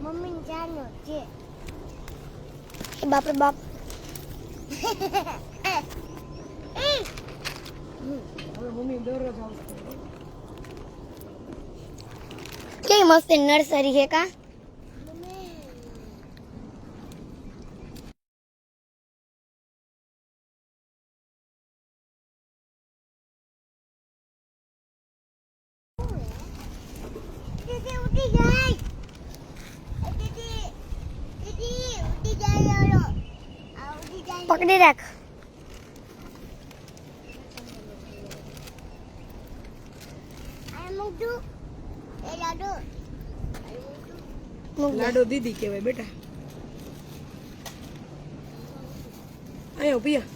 Mummy જાનો છે બાપ રે બાપ હવે મમ્મી દરરોજ આવશે કેવી મસ્ત નર્સરી છે કા દીદી ઉડી જાય દીદી ઉડી જાય લો આ ઉડી જાય પકડી રાખ આ મુડુ એ લાડો મૂક દે. લાડો દીદી કહેવાય બેટા આયો પિયા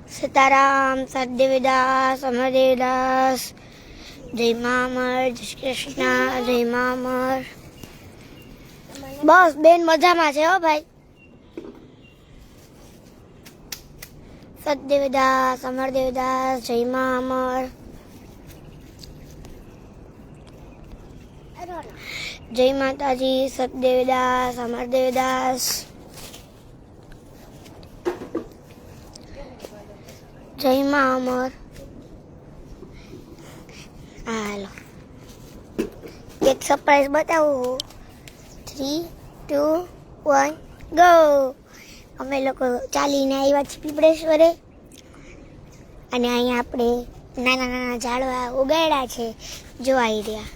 સીતારામ સદેવદાસ અમરદેવદાસ જય મામર જય શ્રી કૃષ્ણ જય મામર બસ બેન મજામાં છે હો ભાઈ સદેવદાસ અમરદેવદાસ જય મામર જય માતાજી સદેવદાસ અમરદેવદાસ જય મા અમર હાલો એક સરપ્રાઈઝ બતાવું 3 2 1 ગો અમે લોકો ચાલીને આવ્યા છીએ પીપળેશ્વરે અને અહીંયા આપણે નાના નાના ઝાડવા ઉગાડ્યા છે જો આવી રહ્યા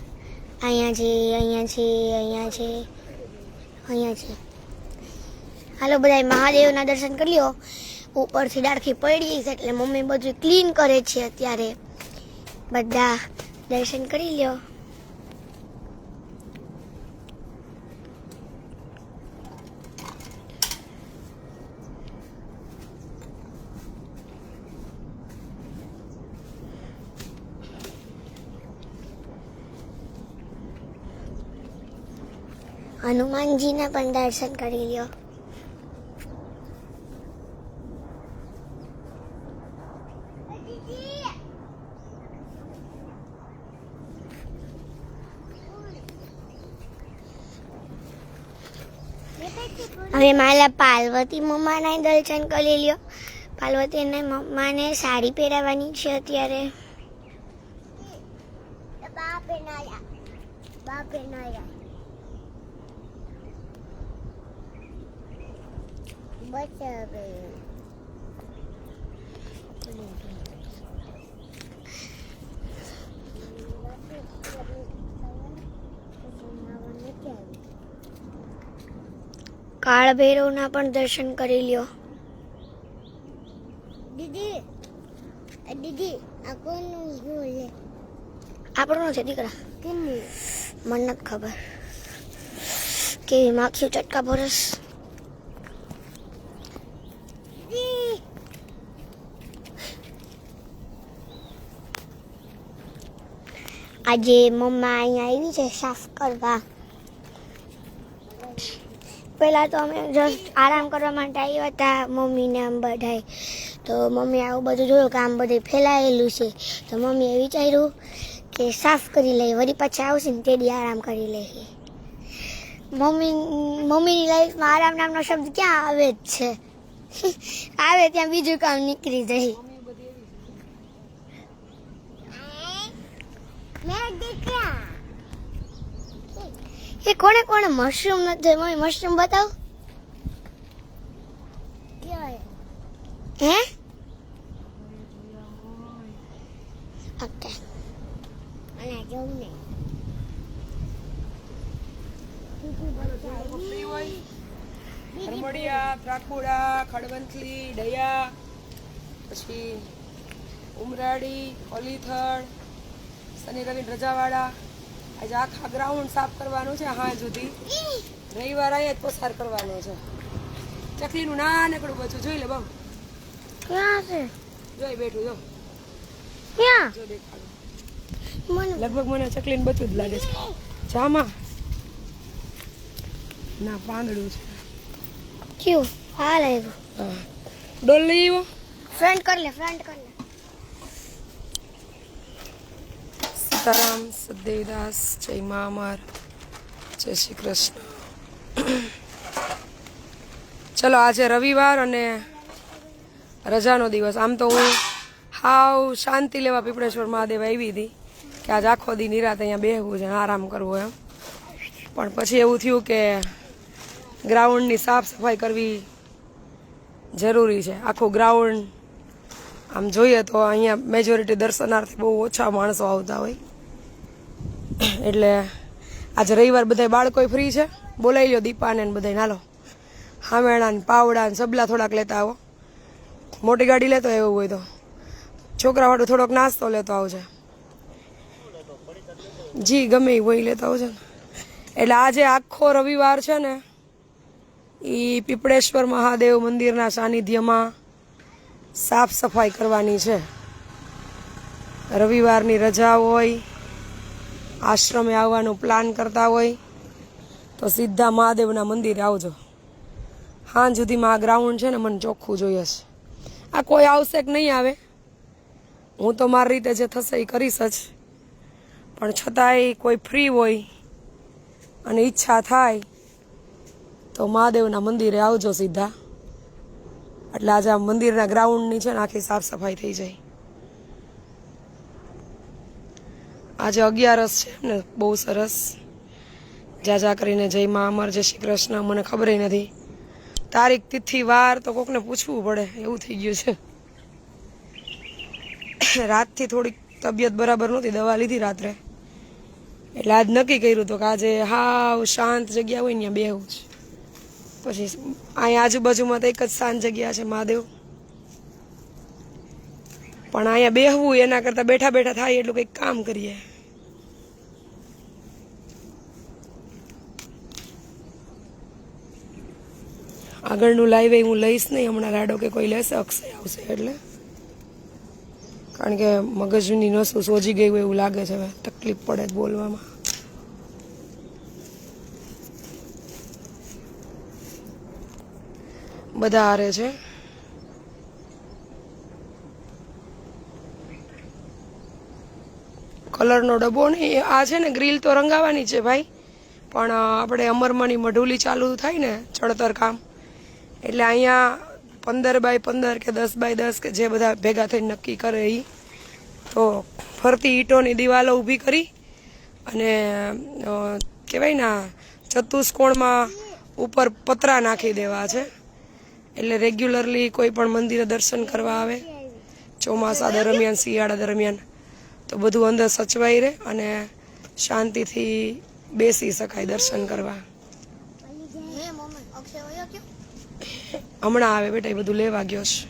અહીંયા છે અહીંયા છે અહીંયા છે અહીંયા છે હાલો બધા મહાદેવના દર્શન કરી લ્યો ઉપરથી ડાળખી પડી છે એટલે મમ્મી બધું ક્લીન કરે છે અત્યારે બધા દર્શન કરી લ્યો હનુમાનજીના પણ દર્શન કરી લ્યો હવે મારા પાર્વતી મમ્માના દર્શન કરી લ્યો પાર્વતીના મમ્માને સાડી પહેરાવવાની છે અત્યારે બાપે નાયા બસ હવે કાળ ભૈરવના પણ દર્શન કરી લ્યો દીદી દીદી આ કોનું બોલે આપણો છે દીકરા કેની મને નથી ખબર કેવી માખ્યું ચટકા ભરસ આજે મમ્મા અહીંયા આવી છે સાફ કરવા પહેલાં તો અમે જસ્ટ આરામ કરવા માટે આવ્યા હતા મમ્મીને આમ બધાય તો મમ્મી આવું બધું જોયું કે આમ બધું ફેલાયેલું છે તો મમ્મીએ વિચાર્યું કે સાફ કરી લઈએ વળી પાછા આવશે ને તે દી આરામ કરી લઈએ મમ્મીની લાઈફમાં આરામ નામનો શબ્દ ક્યાં આવે જ છે આવે ત્યાં બીજું કામ નીકળી જાય મેં દીકરા એ કોણે કોણે મશરૂમ નથી મમ્મી મશરૂમ બતાવ જોય હે ઓકે અને જોઉં ને હરમડિયા ત્રાકુડા ખડવંથલી ડયા પછી ઉમરાડી ઓલીથડ શનિ રવિ રજાવાડા આજે આખા ગ્રાઉન્ડ સાફ કરવાનું છે હા સુધી રવિવાર આયા જ પસાર કરવાનો છે ચકલીનું નાનકડું બચ્ચું જોઈ લે બહુ ક્યાં છે જોઈ બેઠું જો ક્યાં જો દેખાડું મને લગભગ મને ચકલીનું બચ્ચું જ લાગે છે જામાં ના પાંદડું છે ક્યું હાલ આવ્યું હા ડોલ લઈ આવ્યો ફ્રન્ટ કર લે ફ્રન્ટ કર લે સીતારામ, સદદેવદાસ, જય મા અમર, જય શ્રી કૃષ્ણ. ચલો આજે રવિવાર અને રજાનો દિવસ. આમ તો હું હાવ શાંતિ લેવા પીપળેશ્વર મહાદેવ આવી હતી કે આજ આખો દી નિરાત અહીંયા બેહવું છે, આરામ કરવો એમ. પણ પછી એવું થયું કે ગ્રાઉન્ડની સાફ સફાઈ કરવી જરૂરી છે. આખું ગ્રાઉન્ડ આમ જોઈએ તો અહીંયા મેજોરિટી દર્શનાર્થી બહુ ઓછા માણસો આવતા હોય, એટલે આજે રવિવાર બધા બાળકોય ફ્રી છે. બોલાવી લો દીપાને ને બધાય, હાલો હામેણા ને પાવડા ને સબલા થોડાક લેતા આવો. મોટી ગાડી લેતો એવું હોય તો છોકરાવાળો થોડોક નાસ્તો લેતો આવશે. જી ગમે એ હોય લેતા આવશે ને. એટલે આજે આખો રવિવાર છે ને એ પીપળેશ્વર મહાદેવ મંદિરના સાનિધ્યમાં સાફ સફાઈ કરવાની છે. રવિવારની રજા હોય, આશ્રમે આવવાનું પ્લાન કરતા હોય તો સીધા મહાદેવના મંદિરે આવજો. સાંજ સુધીમાં આ ગ્રાઉન્ડ છે ને મને ચોખ્ખું જોઈએ છે. આ કોઈ આવશે કે નહીં આવે, હું તો મારી રીતે જે થશે એ કરીશ જ. પણ છતાંય કોઈ ફ્રી હોય અને ઈચ્છા થાય તો મહાદેવના મંદિરે આવજો સીધા. એટલે આજે આ મંદિરના ગ્રાઉન્ડની છે ને આખી સાફ સફાઈ થઈ જાય. આજે 11 છે ને, બહુ સરસ. જા કરીને જય મા અમર, જય શ્રી કૃષ્ણ. મને ખબર નથી તારીખ, તિથિ, વાર તો કોકને પૂછવું પડે એવું થઈ ગયું છે. રાતથી થોડીક તબિયત બરાબર નહોતી, દવા લીધી રાત્રે, એટલે આજ નક્કી કર્યું હતું કે આજે હાવ શાંત જગ્યા હોય ને ત્યાં બેહવું છે. પછી અહીંયા આજુબાજુમાં તો એક જ શાંત જગ્યા છે મહાદેવ, પણ અહીંયા બેહવું એના કરતાં બેઠા બેઠા થાય એટલું કંઈક કામ કરીએ. આગળનું લાઈવ હું લઈશ નહીં હમણાં, રાડો કે કોઈ લેશે, અક્ષય આવશે એટલે. કારણ કે મગજની નસું સોજી ગઈ હોય એવું લાગે છે, હવે તકલીફ પડે જ બોલવામાં. બધા હારે છે. કલરનો ડબ્બો નહીં, આ છે ને ગ્રીલ તો રંગાવાની છે ભાઈ, પણ આપણે અમરમાની મઢુલી ચાલુ થાય ને ચડતર કામ, એટલે અહીંયા 15x15 કે 10x10 કે જે બધા ભેગા થઈને નક્કી કરે એ તો ફરતી ઈંટોની દિવાલો ઊભી કરી અને કહેવાય ને ચતુષ્કોણમાં ઉપર પતરા નાખી દેવા છે. એટલે રેગ્યુલરલી કોઈ પણ મંદિરે દર્શન કરવા આવે ચોમાસા દરમિયાન, શિયાળા દરમિયાન, તો બધું અંદર સચવાઈ રહે અને શાંતિથી બેસી શકાય દર્શન કરવા. હમણાં આવે બેટા, એ બધું લેવા ગયો છે.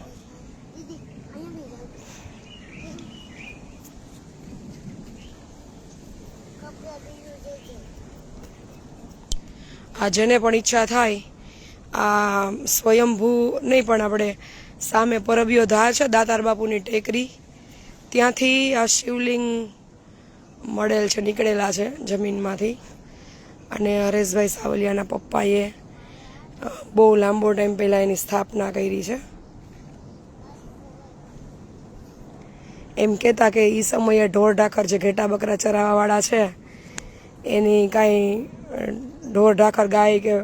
આ જેને પણ ઈચ્છા થાય આ સ્વયંભૂ નહીં પણ આપણે સામે પરબીયો ધાર છે, દાતાર બાપુની ટેકરી, ત્યાંથી આ શિવલિંગ મળેલ છે, નીકળેલા છે જમીનમાંથી. અને હરેશભાઈ સાવલિયાના પપ્પાએ બહુ લાંબો ટાઈમ પહેલાં એની સ્થાપના કરી છે. એમ કહેતા કે એ સમયે ઢોર ઢાખર જે ઘેટા બકરા ચરાવવાવાળા છે એની કાંઈ ઢોર ઢાખર ગાય કે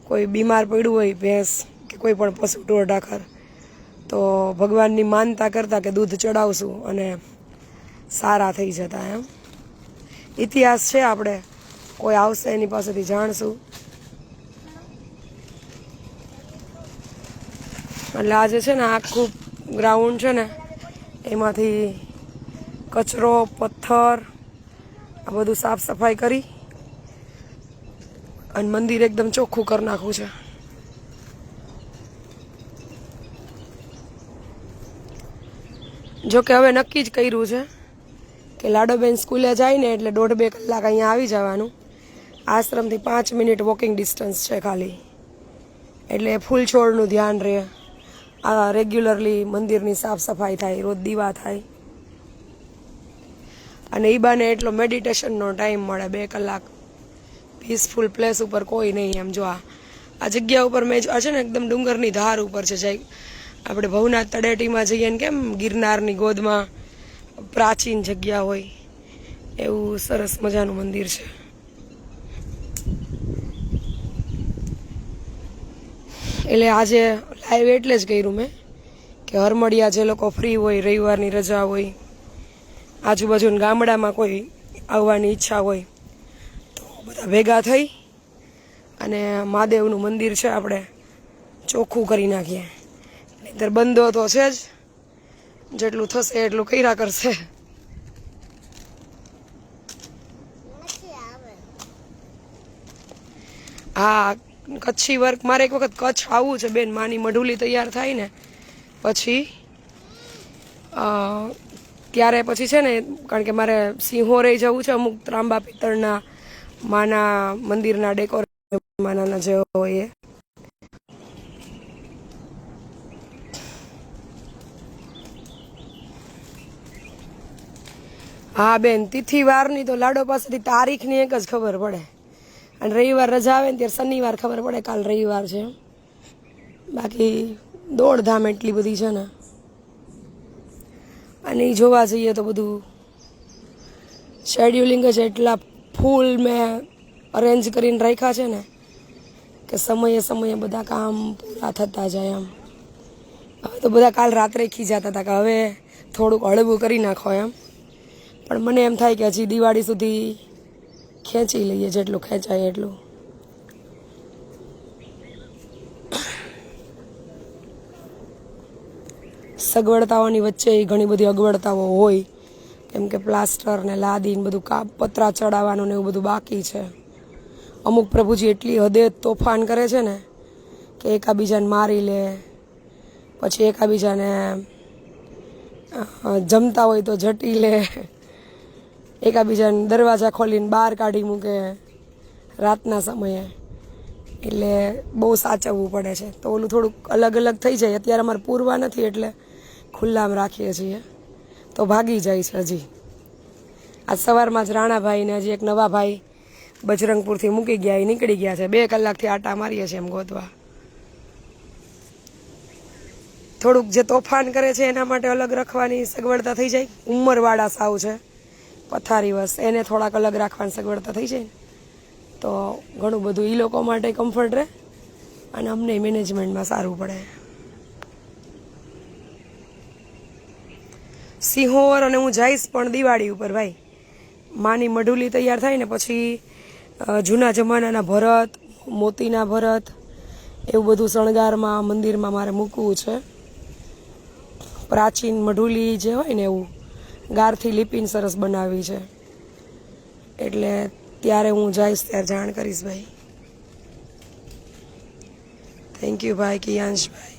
કોઈ બીમાર પડ્યું હોય, ભેંસ કે કોઈ પણ પશુ ઢોર ઢાખર, તો ભગવાનની માનતા કરતા કે દૂધ ચડાવશું અને સારા થઈ જતા. એમ ઇતિહાસ છે, આપણે કોઈ આવશે એની પાસેથી જાણશું. એટલે આજે છે ને આખું ગ્રાઉન્ડ છે ને એમાંથી કચરો, પથ્થર આ બધું સાફ સફાઈ કરી અને મંદિર એકદમ ચોખ્ખું કરી નાખવું છે. જોકે હવે નક્કી જ કર્યું છે કે લાડોબેન સ્કૂલે જાય ને એટલે 1.5-2 કલાક અહીંયા આવી જવાનું. આશ્રમથી 5 મિનિટ વોકિંગ ડિસ્ટન્સ છે ખાલી, એટલે ફૂલ છોડનું ધ્યાન રહે. આ રેગ્યુલરલી મંદિરની સાફ સફાઈ થાય, રોજ દીવા થાય, અને એ બાને એટલો મેડિટેશનનો ટાઈમ મળે 2 કલાક. પીસફુલ પ્લેસ ઉપર કોઈ નહીં. એમ જો આ જગ્યા ઉપર મેં આ છે ને એકદમ ડુંગરની ધાર ઉપર છે, જાય આપણે ભવનાથ તળેટીમાં જઈએ ને કેમ ગિરનારની ગોદમાં પ્રાચીન જગ્યા હોય એવું સરસ મજાનું મંદિર છે. એટલે આજે લાઈવ એટલે જ કર્યું મેં કે હરમડિયા જે લોકો ફ્રી હોય, રવિવારની રજા હોય, આજુબાજુના ગામડામાં કોઈ આવવાની ઈચ્છા હોય તો બધા ભેગા થઈ અને મહાદેવનું મંદિર છે આપણે ચોખ્ખું કરી નાખીએ. નહીંતર બંધો તો છે જ, જેટલું થશે એટલું કર્યા કરશે. હા, કચ્છી વર્ક મારે એક વખત કચ્છ આવવું છે બેન. માની મઢુલી તૈયાર થાય ને પછી ત્યારે પછી છે ને, કારણ કે મારે સિંહોરે જવું છે અમુક ત્રાંબા પિત્તળના માના મંદિરના ડેકોરેશન માના જે હોય એ. હા બેન, તિથિ વારની તો લાડો પાસેથી તારીખની એક જ ખબર પડે, અને રવિવાર રજા આવે ને ત્યારે શનિવાર ખબર પડે કાલ રવિવાર છે. બાકી દોડધામ એટલી બધી છે ને, અને એ જોવા જઈએ તો બધું શેડ્યુલિંગ જ એટલા ફૂલ મેં અરેન્જ કરીને રાખ્યા છે ને કે સમયે સમયે બધા કામ પૂરા થતા જાય એમ. હવે તો બધા કાલ રાત્રે ખીજાતા હતા કે હવે થોડુંક હળવું કરી નાખો એમ, પણ મને એમ થાય કે હજી દિવાળી સુધી ખેંચી લઈએ જેટલું ખેંચાય એટલું. સગવડતાઓની વચ્ચે ઘણી બધી અગવડતાઓ હોય, કેમ કે પ્લાસ્ટર ને લાદી ને બધું પતરા ચડાવવાનું ને એવું બધું બાકી છે. અમુક પ્રભુજી એટલી હદે તોફાન કરે છે ને કે એકાબીજાને મારી લે, પછી એકાબીજાને જમતા હોય તો જટી લે, એકાબીજાને દરવાજા ખોલીને બહાર કાઢી મૂકે રાતના સમયે. એટલે બહુ સાચવવું પડે છે. તો ઓલું થોડુંક અલગ અલગ થઈ જાય. અત્યારે અમારે પૂરવા નથી એટલે ખુલ્લામાં રાખીએ છીએ, તો ભાગી જાય છે. હજી આજ સવારમાં જ રાણાભાઈ ને હજી એક નવા ભાઈ બજરંગપુરથી મૂકી ગયા, એ નીકળી ગયા છે. 2 કલાકથી આટા મારીએ છીએ એમ ગોતવા. થોડુંક જે તોફાન કરે છે એના માટે અલગ રાખવાની સગવડતા થઈ જાય. ઉંમરવાળા સાવ છે, પથારી વસ, એને થોડાક અલગ રાખવાની સગવડતા થઈ જાય તો ઘણું બધું એ લોકો માટે કમ્ફર્ટ રહે અને અમને મેનેજમેન્ટમાં સારું પડે. સિંહોર અને હું જઈશ પણ દિવાળી ઉપર ભાઈ. માની મઢુલી તૈયાર થાય ને પછી જૂના જમાનાના ભરત, મોતીના ભરત, એવું બધું શણગારમાં મંદિરમાં મારે મૂકવું છે. પ્રાચીન મઢુલી જે હોય ને એવું ગારથી લીપીને સરસ બનાવી છે. એટલે ત્યારે હું જઈશ ત્યારે જાણ કરીશ ભાઈ. થેન્ક યુ ભાઈ કિયાંશભાઈ.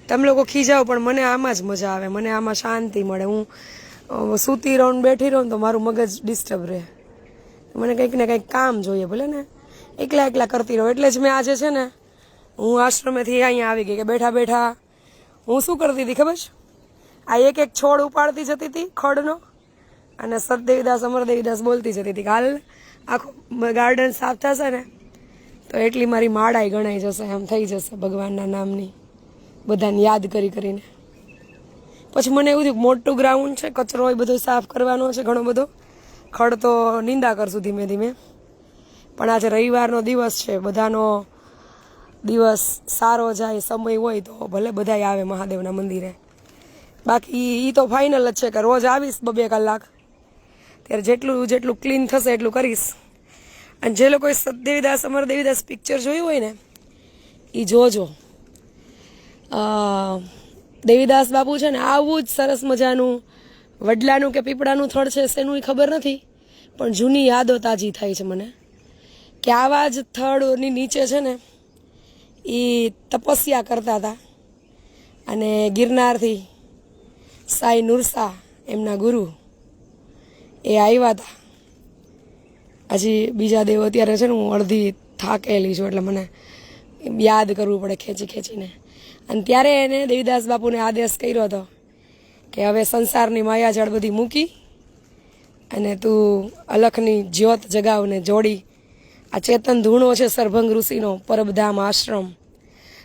તમે લોકો ખીજાવ પણ મને આમાં જ મજા આવે, મને આમાં શાંતિ મળે. હું સૂતી રહું ને બેઠી રહું ને તો મારું મગજ ડિસ્ટર્બ રહે. મને કંઈક ને કંઈક કામ જોઈએ, ભલે ને એકલા એકલા કરતી રહું. એટલે જ મેં આજે છે ને હું આશ્રમેથી અહીંયા આવી ગઈ કે બેઠા બેઠા હું શું કરતી હતી ખબર છે? આ એક એક છોડ ઉપાડતી જતી હતી ખડનો, અને સતદેવીદાસ અમરદેવીદાસ બોલતી જતી હતી કે હાલ આખું ગાર્ડન સાફ થશે ને તો એટલી મારી માળાઈ ગણાઈ જશે, એમ થઈ જશે ભગવાનના નામની, બધાને યાદ કરી કરીને. પછી મને એવું થયું મોટું ગ્રાઉન્ડ છે, કચરો એ બધો સાફ કરવાનો છે ઘણો બધો, ખડ તો નિંદા કરશું ધીમે ધીમે. પણ આજે રવિવારનો દિવસ છે, બધાનો દિવસ સારો જાય, સમય હોય તો ભલે બધાય આવે મહાદેવના મંદિરે. બાકી એ તો ફાઇનલ જ છે કે રોજ આવીશ 2 કલાક, ત્યારે જેટલું ક્લીન થશે એટલું કરીશ. અને જે લોકોએ સતદેવીદાસ અમરદેવીદાસ પિક્ચર જોયું હોય ને એ જોજો. દેવીદાસ બાપુ છે ને આવું જ સરસ મજાનું વડલાનું કે પીપળાનું થડ છે, શેનું એ ખબર નથી, પણ જૂની યાદો તાજી થાય છે મને કે આવા જ થડની નીચે છે ને એ તપસ્યા કરતા હતા. અને ગિરનારથી સાઈ નુરસા એમના ગુરુ એ આવ્યા હતા. હજી બીજા દેવ અત્યારે છે ને હું અડધી થાકેલી છું એટલે મને યાદ કરવું પડે ખેંચી ખેંચીને. અને ત્યારે એને દેવીદાસ બાપુને આદેશ કર્યો હતો કે હવે સંસારની માયાજાળ બધી મૂકી અને તું અલખની જ્યોત જગાવને જોડી. આ ચેતન ધૂણો છે સરભંગ ઋષિનો પરબધામ આશ્રમ,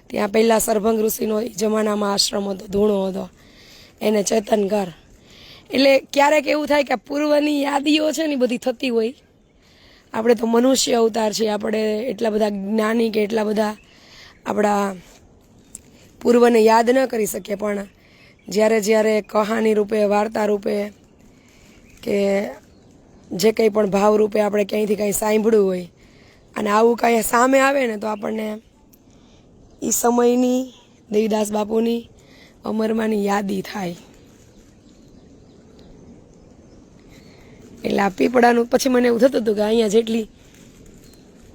ત્યાં પહેલાં સરભંગ ઋષિનો એ જમાનામાં આશ્રમ હતો, ધૂણો હતો, એને ચેતન કર. એટલે ક્યારેક એવું થાય કે આ પૂર્વની યાદીઓ છે ને બધી થતી હોય. આપણે તો મનુષ્ય અવતાર છીએ, આપણે એટલા બધા જ્ઞાની કે એટલા બધા આપણા પૂર્વને યાદ ન કરી શકીએ, પણ જ્યારે જ્યારે કહાની રૂપે, વાર્તા રૂપે કે જે કંઈ પણ ભાવ રૂપે આપણે ક્યાંયથી કાંઈ સાંભળ્યું હોય અને આવું કાંઈ સામે આવે ને તો આપણને એ સમયની, દેવીદાસ બાપુની, અમરમાની યાદી થાય. એટલે આ પીપળાનું પછી મને એવું થતું હતું કે અહીંયા જેટલી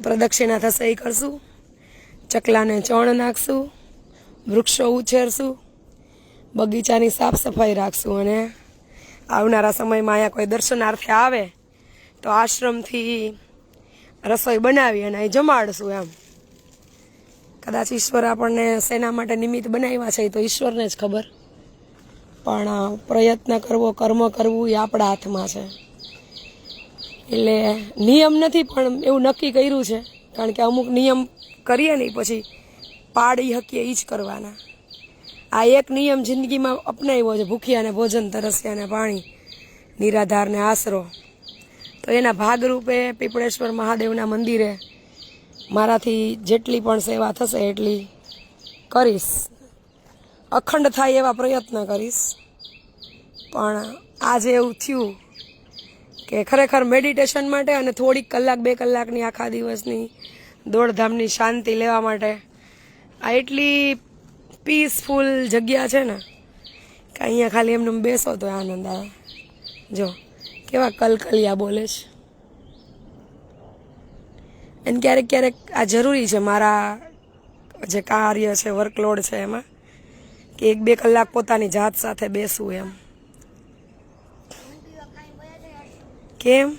પ્રદક્ષિણા થશે એ કરશું, ચકલાને ચણ નાખશું, વૃક્ષો ઉછેરશું, બગીચાની સાફ સફાઈ રાખશું અને આવનારા સમયમાં અહીંયા કોઈ દર્શનાર્થે આવે તો આશ્રમથી રસોઈ બનાવી અને અહીં જમાડશું. એમ કદાચ ઈશ્વર આપણને શેના માટે નિમિત્ત બનાવ્યા છે એ તો ઈશ્વરને જ ખબર, પણ પ્રયત્ન કરવો, કર્મ કરવું એ આપણા હાથમાં છે. એટલે નિયમ નથી પણ એવું નક્કી કર્યું છે, કારણ કે અમુક નિયમ કરીએ ને પછી પાડી શકીએ એ જ કરવાના. આ એક નિયમ જિંદગીમાં અપનાવ્યો છે, ભૂખ્યાને ભોજન, તરસ્યાને પાણી, નિરાધારને આશરો. તો એના ભાગરૂપે પીપળેશ્વર મહાદેવના મંદિરે મારાથી જેટલી પણ સેવા થશે એટલી કરીશ, અખંડ થાય એવા પ્રયત્ન કરીશ. પણ આજે એવું થયું કે ખરેખર મેડિટેશન માટે અને થોડીક કલાક 2 કલાકની આખા દિવસની દોડધામની શાંતિ લેવા માટે આ એટલી પીસફુલ જગ્યા છે ને કે અહીંયા ખાલી એમને બેસો તો આનંદ આવે. જો કેવા કલકલિયા બોલે છે. અને ક્યારેક ક્યારેક આ જરૂરી છે મારા જે કાર્ય છે, વર્કલોડ છે એમાં, કે 1-2 કલાક પોતાની જાત સાથે બેસવું. એમ કેમ?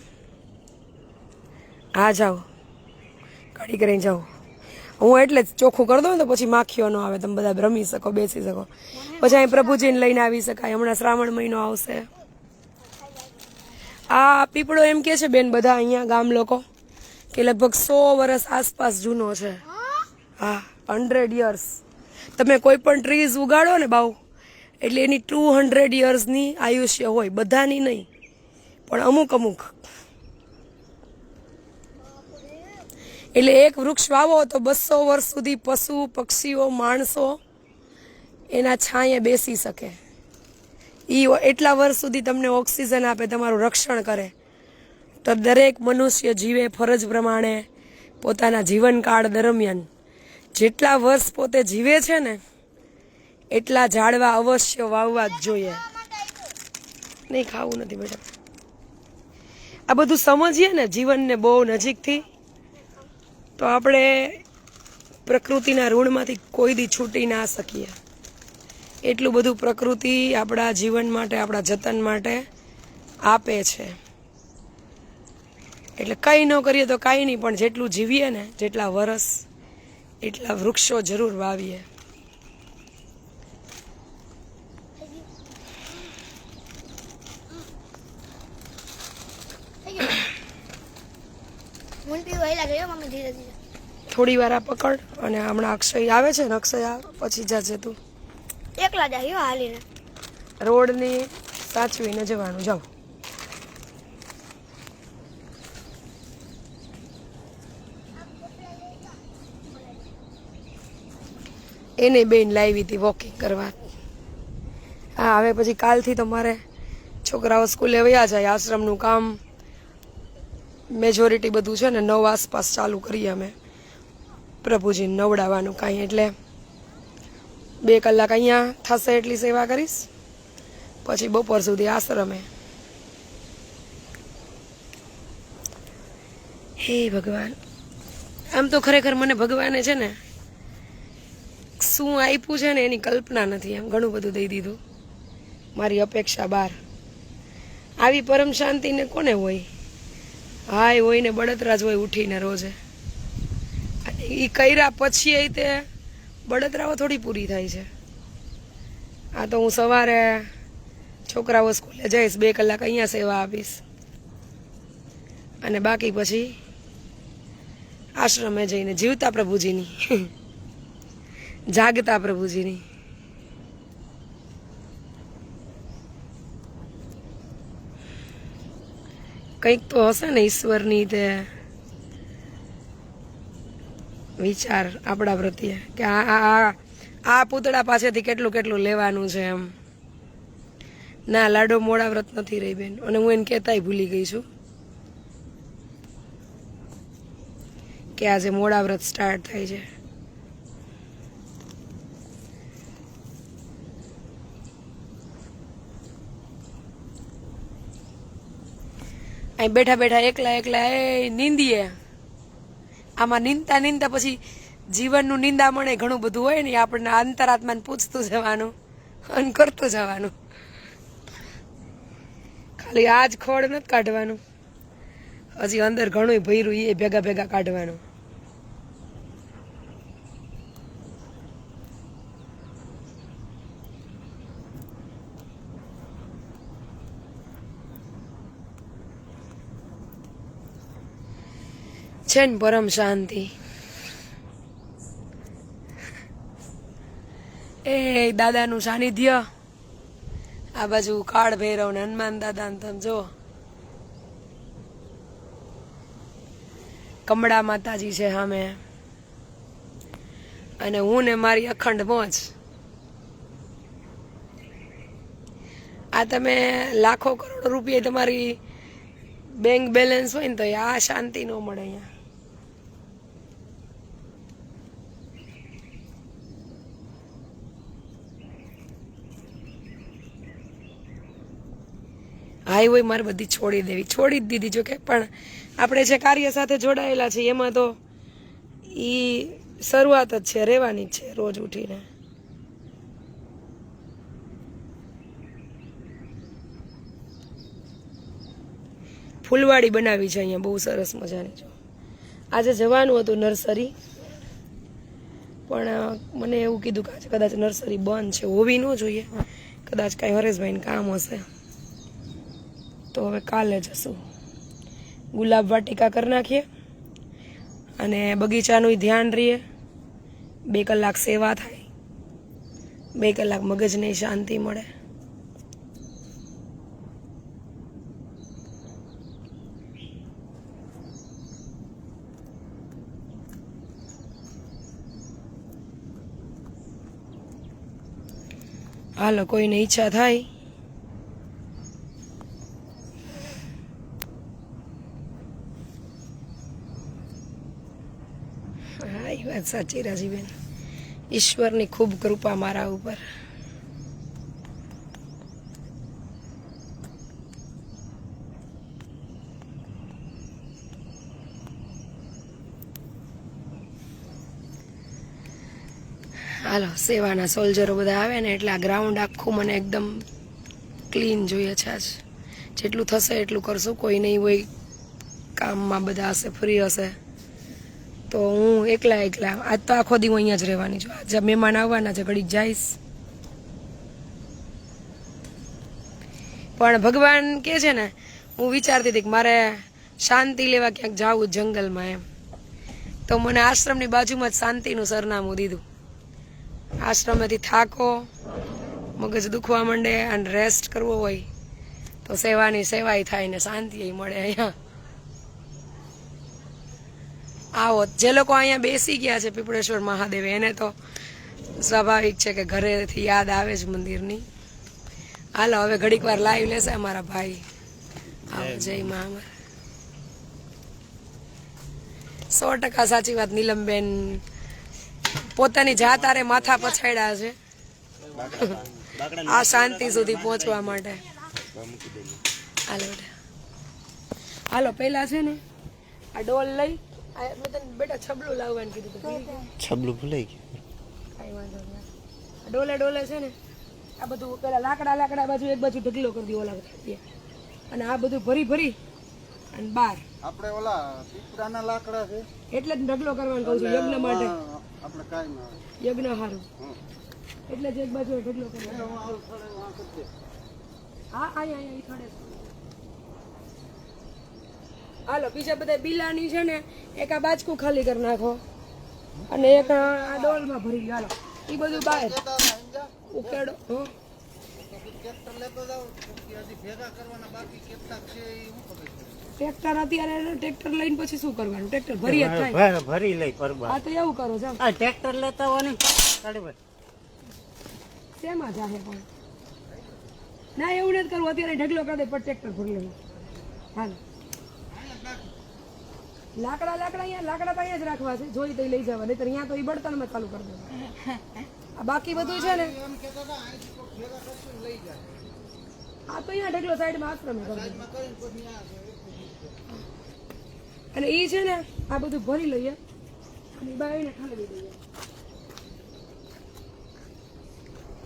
હા જાઓ, ઘડી કરીને જાઓ. હું એટલે જ ચોખ્ખું કરી દઉં ને તો પછી માખીઓ ન આવે, તમે બધા રમી શકો, બેસી શકો. પછી અહીં પ્રભુજીને લઈને આવી શકાય. હમણાં શ્રાવણ મહિનો આવશે. આ પીપળો એમ કે છે બેન બધા અહીંયા ગામ લોકો કે લગભગ 100 વર્ષ આસપાસ જૂનો છે. હા, 100 years. તમે કોઈ પણ ટ્રીઝ ઉગાડો ને બાવ, એટલે એની 200 yearsની આયુષ્ય હોય. બધાની નહીં, પણ અમુક અમુક. એટલે એક વૃક્ષ વાવો તો 200 વર્ષ સુધી પશુ, પક્ષીઓ, માણસો એના છાંયે બેસી શકે. એ એટલા વર્ષ સુધી તમને ઓક્સિજન આપે, તમારું રક્ષણ કરે. તો દરેક મનુષ્ય જીવે ફરજ પ્રમાણે પોતાના જીવનકાળ દરમિયાન જેટલા વર્ષ પોતે જીવે છે ને એટલા ઝાડવા અવશ્ય વાવવા જ જોઈએ. નહીં, ખાવું નથી બેટા. આ બધું સમજીએ ને જીવનને બહુ નજીકથી તો આપણે પ્રકૃતિના ઋણમાંથી કોઈ દી છૂટી ના શકીએ. એટલું બધું પ્રકૃતિ આપણા જીવન માટે, આપણા જતન માટે આપે છે. એટલે કંઈ ન કરીએ તો કાંઈ નહીં, પણ જેટલું જીવીએ ને, જેટલા વર્ષ, એટલા વૃક્ષો જરૂર વાવીએ. થોડી વાર આ પકડ અને હમણાં અક્ષય આવે છે ને, અક્ષય પછી જાજે તું. એકલા જાય હાલીને. રોડની સાચવીને જવાનું. જાઓ. એને બેન લાવી હતી વોકિંગ કરવા. હા, હવે પછી કાલથી તો મારે છોકરાઓ સ્કૂલે વયા જાય. આશ્રમનું કામ મેજોરિટી બધું છે ને 9 આસપાસ ચાલુ કરીએ અમે, પ્રભુજીને નવડાવવાનું કાંઈ. એટલે 2 કલાક અહીંયા થશે એટલી સેવા કરીશ, પછી બપોર સુધી આશ્રમે. હે ભગવાન, આમ તો ખરેખર મને ભગવાને છે ને શું આપ્યું છે ને એની કલ્પના નથી. એમ ઘણું બધું દઈ દીધું, મારી અપેક્ષા બહાર. આવી પરમ શાંતિને કોને હોય? હાય હોય ને બળતરા જ હોય ઉઠીને રોજે. એ કર્યા પછી તે બળતરાઓ થોડી પૂરી થાય છે. આ તો હું સવારે છોકરાઓ સ્કૂલે જઈશ, 2 કલાક અહીંયા સેવા આપીશ અને બાકી પછી આશ્રમે જઈને જીવતા પ્રભુજીની, જાગતા પ્રભુજીની. કંઈક તો હશે ને ઈશ્વરની તે વિચાર આપણા પ્રત્યે કે આ પૂતળા પાસેથી કેટલું કેટલું લેવાનું છે એમ. ના, લાડો મોડા વ્રત નથી રહી બેન, અને હું એને કહેતાય ભૂલી ગઈ છું કે આજે મોડા વ્રત સ્ટાર્ટ થાય છે. અહીં બેઠા બેઠા એકલા એકલા એ નીંદીએ. આમાં નીંદતા પછી જીવનનું નિંદામણે ઘણું બધું હોય ને, આપણને અંતરાત્માને પૂછતું જવાનું અને કરતું જવાનું. ખાલી આ જ ખોળ નથી કાઢવાનું, હજી અંદર ઘણું ભર્યું એ ભેગા ભેગા કાઢવાનું. છે ને પરમ શાંતિ. એ દાદાનું સાનિધ્ય, આ બાજુ કાળ ભૈરવ ને હનુમાન દાદા ને તમે જો, કમળા માતાજી છે સામે, અને હું ને મારી અખંડ મોજ. આ તમે લાખો કરોડ રૂપિયા તમારી બેંક બેલેન્સ હોય ને તો આ શાંતિ ન મળે અહીંયા. હાઈ હોય મારે બધી છોડી દેવી, છોડી જ દીધી. જો કે પણ આપણે જે કાર્ય સાથે જોડાયેલા છે એમાં તો એ શરૂઆત જ છે, રહેવાની જ છે રોજ ઉઠીને. ફૂલવાડી બનાવી છે અહીંયા બહુ સરસ મજાની. જો આજે જવાનું હતું નર્સરી, પણ મને એવું કીધું કે આજે કદાચ નર્સરી બંધ છે, હોવી ન જોઈએ, કદાચ કાંઈ હરેશભાઈને કામ હશે તો હવે કાલે જશું. ગુલાબ વાટિકા કરી નાખીએ અને બગીચાનું ધ્યાન રહીએ. 2 કલાક સેવા થાય, 2 કલાક મગજને શાંતિ મળે. હાલો, કોઈને ઈચ્છા થાય એ વાત સાચી રાજીબેન, ઈશ્વરની ખૂબ કૃપા મારા ઉપર. હાલો, સેવાના સોલ્જરો બધા આવે ને એટલે આ ગ્રાઉન્ડ આખું મને એકદમ ક્લીન જોઈએ છે. આજ જેટલું થશે એટલું કરશું. કોઈ નહીં હોય, કામમાં બધા હશે, ફ્રી હશે તો હું એકલા આજ તો આખો દી હું અહીંયા જ રહેવાની છું. આજે મહેમાન આવવાના છે, ઘડીક જઈશ. પણ ભગવાન કે છે ને, હું વિચારતી હતી કે મારે શાંતિ લેવા ક્યાંક જાવું જંગલમાં એમ, તો મને આશ્રમની બાજુમાં જ શાંતિનું સરનામું દીધું. આશ્રમેથી થાકો, મગજ દુખવા માંડે અને રેસ્ટ કરવો હોય તો સેવાની સેવાય થાય ને શાંતિ મળે અહીંયા. આવો જે લોકો અહીંયા બેસી ગયા છે પીપળેશ્વર મહાદેવ, એને તો સ્વાભાવિક છે કે ઘરેથી યાદ આવે જ મંદિરની. હાલો, હવે ઘડીક વાર લાઈવ લેશે અમારા ભાઈ. આવો, જય મહામાર. 100% સાચી વાત નીલમબેન, પોતાની જાતારે માથા પછાડ્યા છે આ શાંતિ સુધી પહોંચવા માટે. હાલો હાલો, પેલા છે ને આ ડોલ લઈ, મેં તને બેટા છબલું લાવવાનું કીધું, છબલું ભૂલાઈ ગયું. કઈ વાંધો નહીં. ડોલે ડોલે છે ને આ બધું પેલા લાકડા બાજુ એક બાજુ ઢગલો કરી દો ઓલા, અને આ બધું ભરી અને બાર આપણે ઓલા પીપળાના લાકડા છે એટલે જ ઢગલો કરવાનું કહું છું, યજ્ઞ માટે. આપણે કાઈ ના યજ્ઞ હારું એટલે જ એક બાજુ ઢગલો કરવાનો. હા, અહીંયા ઈ થડે. હાલો, બીજા બધા બિલાની છે ને એક આ બાજકું ખાલી કરી નાખો અને એક આ ડોલમાં ભરી લો. હાલો, એ બધું બહાર ઉકેડો. ટ્રેક્ટર અત્યારે ટ્રેક્ટર લઈને પછી શું કરવાનું? ટ્રેક્ટર ભરી જ થાય. ભરી લઈ પરબા આ તો એવું કરો છો. આ ટ્રેક્ટર લેતા હોય ને કાળીભાઈ શેમાં જાહે પણ? ના એવું નથી કરવું. અત્યારે ઢગલો કરી દે પણ ટ્રેક્ટર ભરી લેવું. હાલ લાકડા અહીંયા તો અહીંયા જ રાખવા છે. જોઈ તો લઈ જવા, નહીં તો અહીંયા તો એ બળતણમાં ચાલુ કરી દેવા. આ બાકી બધું છે ને આ તો અહીંયા ઢગલો સાઈડમાં આશ્રમે કરી દે. અને એ છે ને આ બધું ભરી લઈએ અને બાઈને ઠાલવી દઈએ.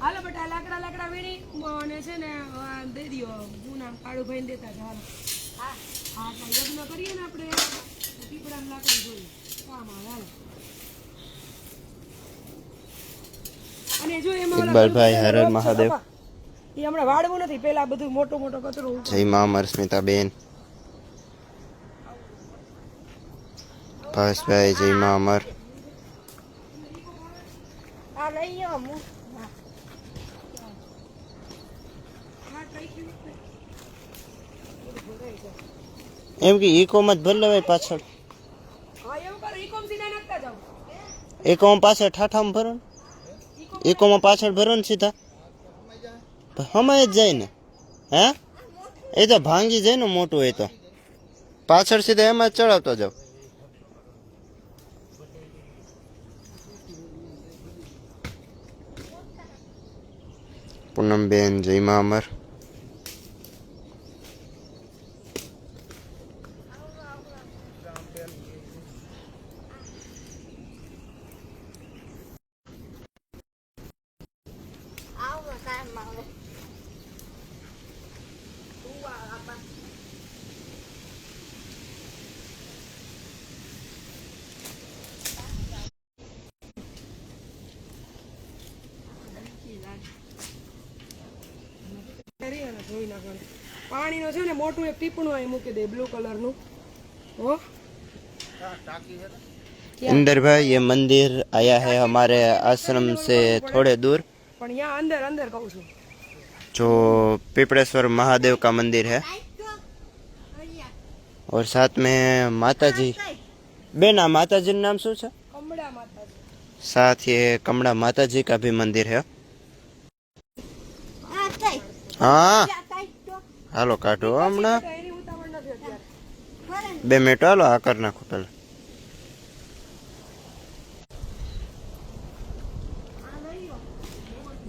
હાલો બેટા લાકડા વીણી અને છે ને દઈ દો. જૂના કાળુભાઈ ને દેતા હાલો. હા યજ્ઞ કરીએ ને આપણે પીપળાની લાકડી જોઈએ કામ આવે. હાલો. અને જો એમાં ઇકબાલભાઈ હર હર મહાદેવ. એ હમણાં વાળવું નથી, પેલા બધું મોટો કચરો. જય મા અમર સ્મિતાબેન. ભાવેશભાઈ જય મા અમર. આ લઈ લો હું એમ કે ઇકોમ જ ભરી લેવાય પાછળ. હા એવું કરો. ઈકોમ સીધા નાખતા જાઓ. ઇકોમ પાછળ ઠાઠામાં ભરો ને. ઇકોમાં પાછળ ભરો ને સીધા હમાય જ જાય ને. હે એ તો ભાંગી જાય ને મોટું. એ તો પાછળ સીધા એમાં જ ચડાવતો જાવ. પૂનમબેન જય મા અમર. પાણીનો છે ને મોટું એક ટીપણું અહીં મૂકી દે બ્લુ કલરનું. હો इंदर भाई ये मंदिर आया है हमारे आश्रम से थोड़े दूर, પણ यहाँ अंदर कहूँ છું. जो पिपड़ेश्वर महादेव का मंदिर है और साथ में माता जी. बेना माता जी नाम शू है? કમળા માતાજી. साथ ये कमड़ा माता जी का भी मंदिर है. हाँ हालो काटो हमना એની ઉતાવળ નથી અત્યારે. 2 मिनट हालो आ कर नाखो पहले.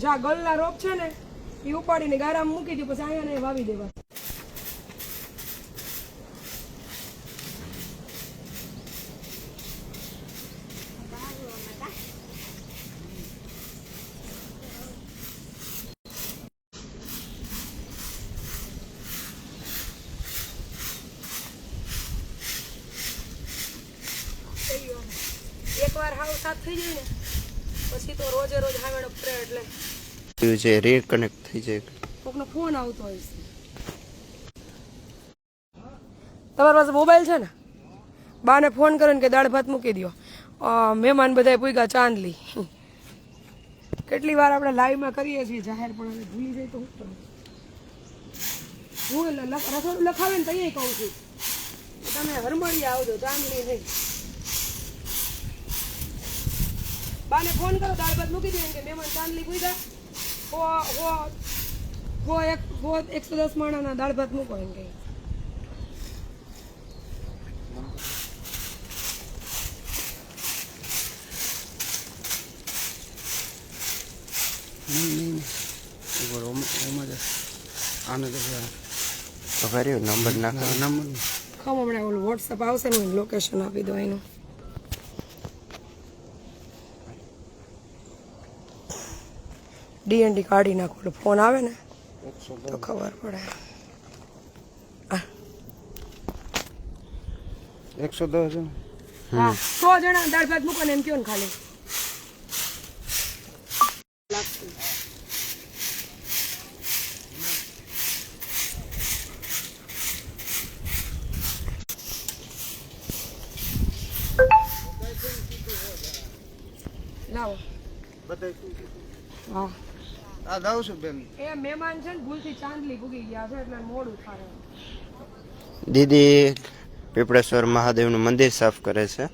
જ્યાં ગલના રોપ છે ને એ ઉપાડીને ગારામાં મૂકી દે, પછી અહીંયા ને વાવી દેવા. એકવાર હાવ સાફ થઈ જાય ને પછી તો રોજે રોજ હાવેડો ફરે એટલે જે રીકનેક્ટ થઈ જાય. કોકનો ફોન આવતો હોય છે. તમારી પાસે મોબાઈલ છે ને? બાને ફોન કરો ને કે દાળ ભાત મૂકી દો. મહેમાન બધા પૂગ્યા ચાંદલી. કેટલી વાર આપણે લાઈવમાં કરીએ છીએ જાહેર, પણ હવે ભૂલી જાય તો શું કરું? હું રસોડું લખાવે ને તૈયાર કહું છું તમે હરમળી આવજો ચાંદલી નહીં. બાને ફોન કરો દાળ ભાત મૂકી દે કે મહેમાન ચાંદલી પૂગ્યા. 110 માણાના દાળ ભાત મૂકો એમ કે. તો કર્યું નંબર નાખો. નંબર ખમ હમણાં ઓલું વોટ્સઅપ આવશે ને લોકેશન આપી દો એનું. ડીએનડી કાઢી નાખો એટલે ફોન આવે ને તો ખબર પડે. 110 હા 100 જણા દાળ ભાત મૂકો ને એમ કયો ને ખાલી. લાવો. હા આ જાઉં છું બેન. એ મહેમાન છે ને ભૂલથી ચાંદલી ભૂગી ગયા છે એટલે મોડું થાય. દીદી પીપળેશ્વર મહાદેવનું મંદિર સાફ કરે છે.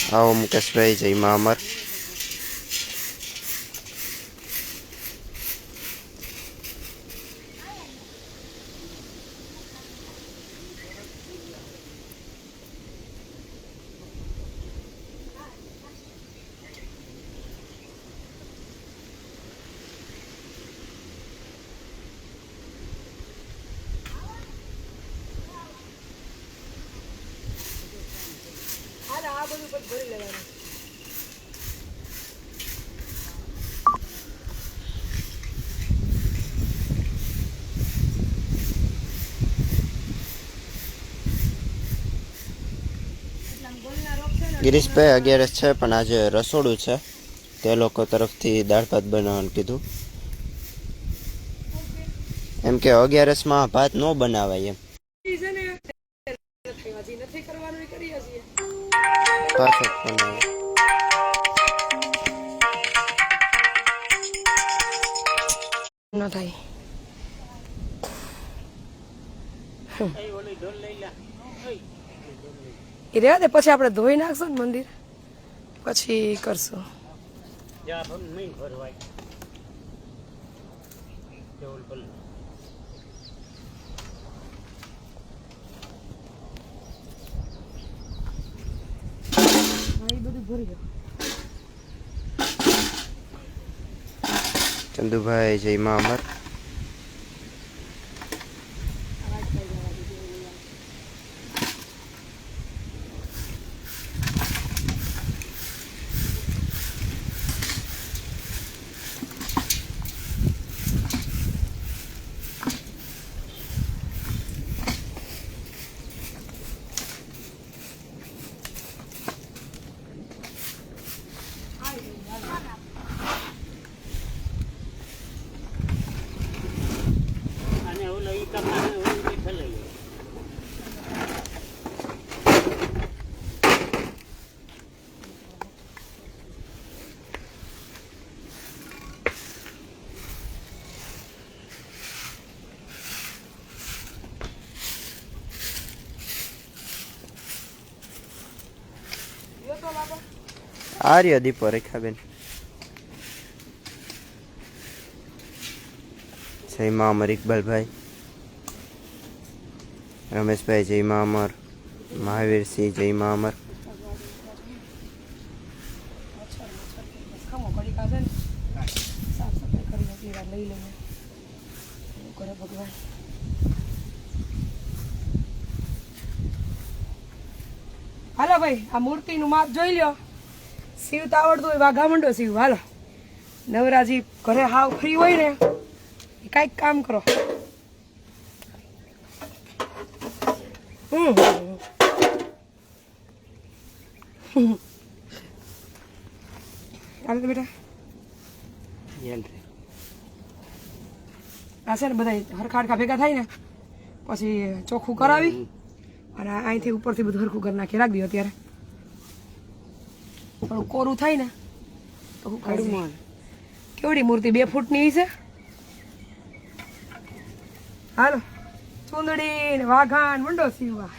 આવો મુકેશભાઈ, જય મા અમર. આ બધું પછી ભરી લેવાનું. ગિરીશભાઈ 11 છે પણ આજે રસોડું છે, તે લોકો તરફથી દાળ ભાત બનાવવાનું કીધું. એમ કે 11 ભાત ન બનાવાય એમ. છે ને નથી કરવાનું, એ કરીએ છીએ. પાછો ફોન આવ્યો. ન થાય. એ રહ્યા દે, પછી આપણે ધોઈ નાખશું ને મંદિર, પછી કરશું. ચંદુભાઈ, જય મા અમર. આર્ય દીપો રેખાબેન, જય મા અમર. ઇકબાલભાઈ, રમેશભાઈ, જય મા અમર. મહાવીરસિંહ, જય મા અમર. હાલો ભાઈ, આ મૂર્તિનું માપ જોઈ લ્યો. શિવ તો આવડતું હોય, વાઘા મંડો શિવ. હાલો, નવરાજી ઘરે હાવ ફ્રી હોય ને, કાંઈક કામ કરો. હાલો બેટા, આ છે ને બધા હરખા હરખા ભેગા થાય ને પછી ચોખ્ખું કરાવી અને અહીંથી ઉપરથી બધું હરખું કરી નાખી રાખી દો. અત્યારે થોડું કોરું થાય ને તો કેવડી મૂર્તિ 2 ફૂટની છે. હાલો, ચૂંદડી ને વાઘાન મંડો સીવવા.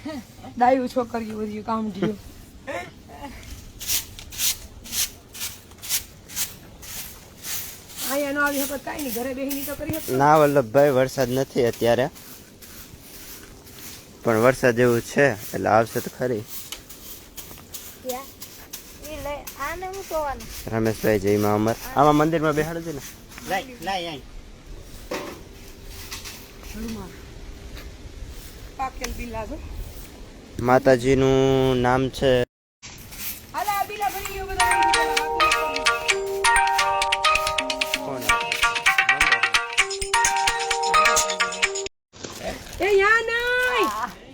ડાયું છોકરીઓ બધી કામ થયું. અહીંયા ન આવી શકત કાંઈ નહીં, ઘરે બેહીની તો કરી શકત. ના વલ્લભભાઈ, વરસાદ નથી અત્યારે, પણ વરસાદ જેવું છે એટલે આવશે તો ખરી. રમેશભાઈ, જય મા અમર. આમાં મંદિરમાં બેહાડ દે ને. પાકેલ બિલા છો. માતાજીનું નામ છે. હાલા આ બિલા ભરી ગયો બધા. એ યા નહીં,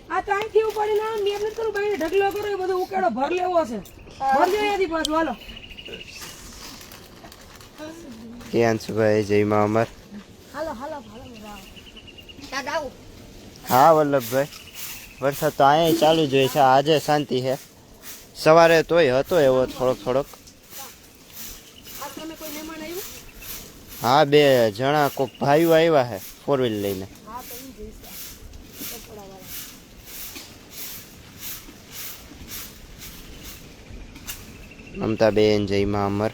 આ તો અહીંથી ઉપાડી ના મેં નથી કરું ભાઈ, ઢગલો કરો એ બધો ઉકેડો ભર લેવો છે. ભરજો અહીંયાથી પાછું. હાલો કિયાંશુભાઈ જય મા અમર. હાલો હાલો હાલો બધા દાદા આવું હા વલ્લભભાઈ, વરસાદ તો અહીંયા ચાલુ જ હોય છે. આજે શાંતિ છે, સવારે તોય હતો એવો થોડોક થોડોક. આશ્રમે કોઈ મહેમાન આવ્યું? હા, 2 જણા કોક ભાઈઓ આવ્યા છે 4 વ્હીલ લઈને. હા તો ઈ જઈશ કપડાવાળા. મમતાબેન જય મા અમર.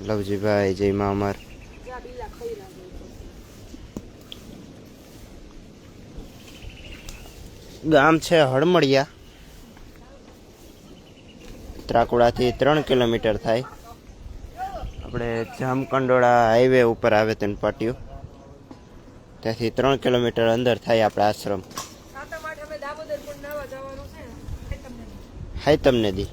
લવજીભાઈ જય મા અમર. જ્યાં બીલા ખાઈ લાગે ગામ છે હળમળિયા, ત્રાકુડાથી 3 કિલોમીટર થાય. આપણે જામકંડોળા હાઈવે ઉપર આવે તેનું પાટિયું, ત્યાંથી 3 કિલોમીટર અંદર થાય આપણે આશ્રમ. સાતમ આઠમે દામોદર કુંડ નાવા જવાનું છે ને, તમને હાય તમને દી.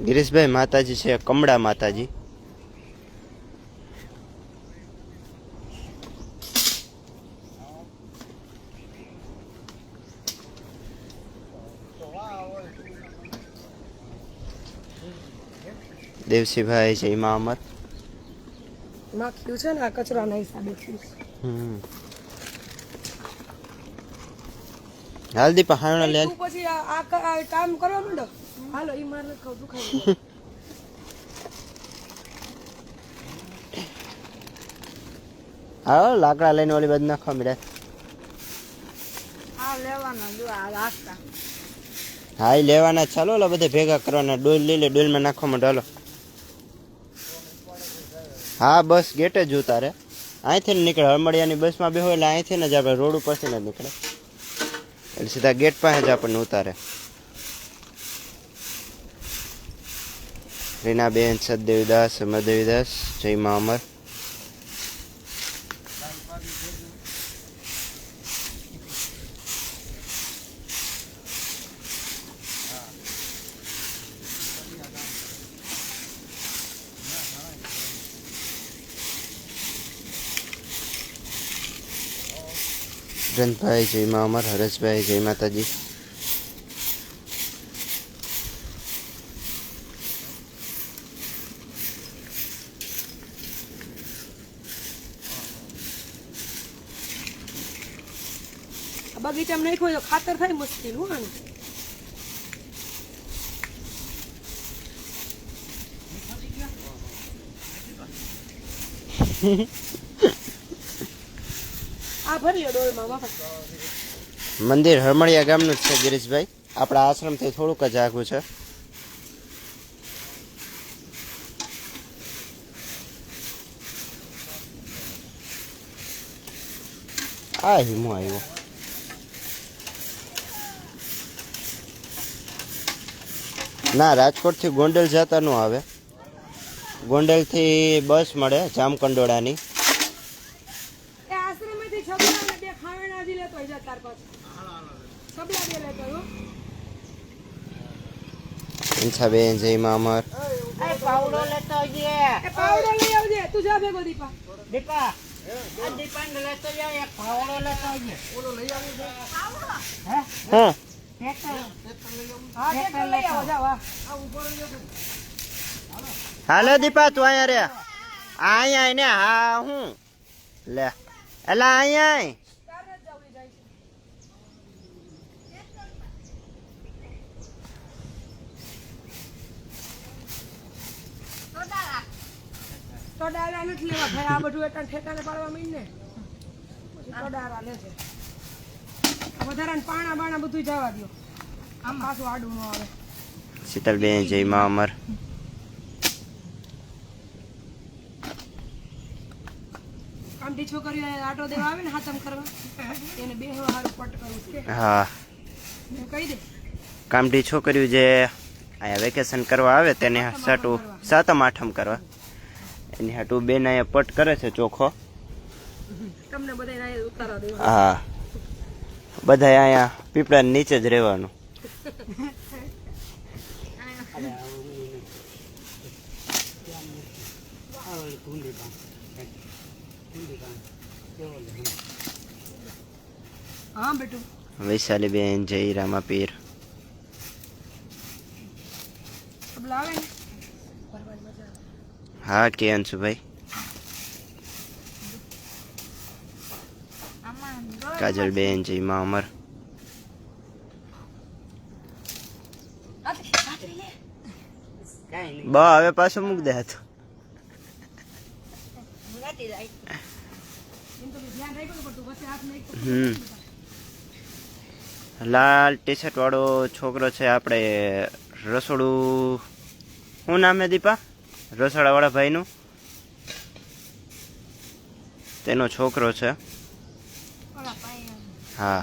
ગિરીશભાઈ માતાજી છે કમળા માતાજી. દેવસીભાઈ જય મા અમર. નાખ્યું છે ને આ કચરાના હિસાબે થયું. હાલ દીપા હાણો લે. તું પછી આ કામ કરવા માંડો. હાલો ઈ માર નથી ખાવ દુખાય. હા, લાકડા લઈને ઓલી બાજુ નાખવા મળ્યા. આ લેવાના જો આ રાખતા. હા, એ લેવાના ચાલો, ઓલા બધા ભેગા કરવાના. ડોલ લઈ લે, ડોલમાં નાખવા માંડો. હાલો. હા, બસ ગેટે જ ઉતારે. અહીંથી ને નીકળે. હળમળિયાની બસમાં બેહો એટલે અહીંથી ને જ આપણે રોડ ઉપરથી ને જ નીકળે, એટલે સીધા ગેટ પાસે જ આપણને ઉતારે. રીનાબેન સદદેવીદાસ અમરદેવીદાસ જય મા અમર. રંતભાઈ જય મા અમર. હરેશભાઈ જય માતાજી. બગીચામાં નાખ્યો તો ખાતર થાય મુશ્કેલ હું આનું. આ ભરી લ્યો ડોલમાં બાપા. મંદિર હળમળિયા ગામનું જ છે ગિરીશભાઈ. આપણા આશ્રમથી થોડુંક જ આઘું છે. આ હિમો આવ્યો. ના, રાજકોટથી ગોંડલ જતા ન આવે. ગોંડલથી બસ મળે જામકંડોળાની. એ આશ્રમેથી છબલાને 2 ખાવેણા દી લેતો હોય તાર પાસે. છબલા 2 લેતો હો. ઇન્સાબેન જય મા અમર. એ પાવડો લઈ આવજે. તું જા ભેગો દીપા. દીપા આ દીપાને લેતો જાવ, એક પાવડો લેતો આવજે. ઓલો લઈ આવી દે. હા, હા ટ્રેક્ટર લઈ આવો જાવ. આ ઉપર હાલો દીપા તું અહીંયા રે. અહીંયા ને હા હું લે એલા અહીંયા. તો ડાલા નથી લેવા ભાઈ. આ બધું એટલા ઠેકાને પાડવા માંડ ને તો ડાલા લે છે. વધારાને પાણા બાણા બધું જવા દો. આમ પાછું આડું ન આવે. શીતલબેન જય મા અમર. કામથી છોકરીઓ આટો દેવા આવે ને હાથમ કરવા, એને બેહવા હારું પટ કરવું છે. હા, કહી દે. કામડી છોકરીઓ જે અહીંયા વેકેશન કરવા આવે તેને સાટું સાતમ આઠમ કરવા એની હાટું બેન અહીંયા પટ કરે છે ચોખ્ખો. તમને બધા ઉતારા દેવા. હા, બધા અહીંયા પીપળા નીચે જ રહેવાનું. ઢૂંઢી બાંધ ઢૂંઢી બાંધ કેવો લે હા બેટું વૈશાલી બેન જય રામાપીર. તબલા આવે ને ભરવાની મજા આવે. હા કે અંશુભાઈ, કાજલ બેન જય મા અમર. કાંઈ નહીં બા હવે પાછો મૂક દે હતો. નથી જાય એમ તો ધ્યાન રાખ્યું પડતું પછી હાથ નહીં લાલ ટી શર્ટ વાળો છોકરો છે આપણે રસોડું, શું નામ હે દીપા? રસોડાવાળા ભાઈનું, તેનો છોકરો છે. હા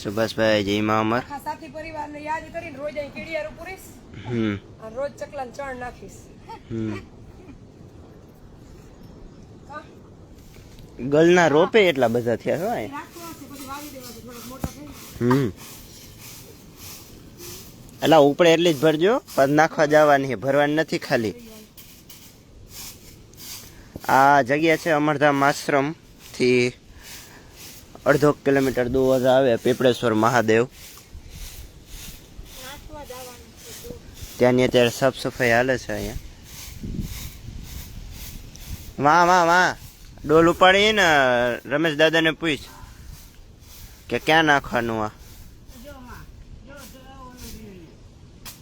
સુભાષભાઈ જય મા અમર. આખા સાથી પરિવારને યાદ કરીને રોજ અહીં કીડિયારું પૂરીશ હમ અને રોજ ચકલાને ચણ નાખીશ. હમ ગલના રોપે એટલા બધા થયા છો. રાખવા છે પછી વાવી દેવા છે થોડોક મોટા થઈ. એટલે ઉપડે એટલી જ ભરજો, પદ નાખવા જવાની, ભરવાની નથી ખાલી. આ જગ્યા છે અમરધામ આશ્રમ થી 1.5 કિલોમીટર દૂર આવે પીપળેશ્વર મહાદેવ. ત્યાંની અત્યારે સાફ સફાઈ હાલે છે. અહીંયા વાહ ડોલ ઉપાડી ને રમેશ દાદાને પૂછ કે ક્યાં નાખવાનું. આ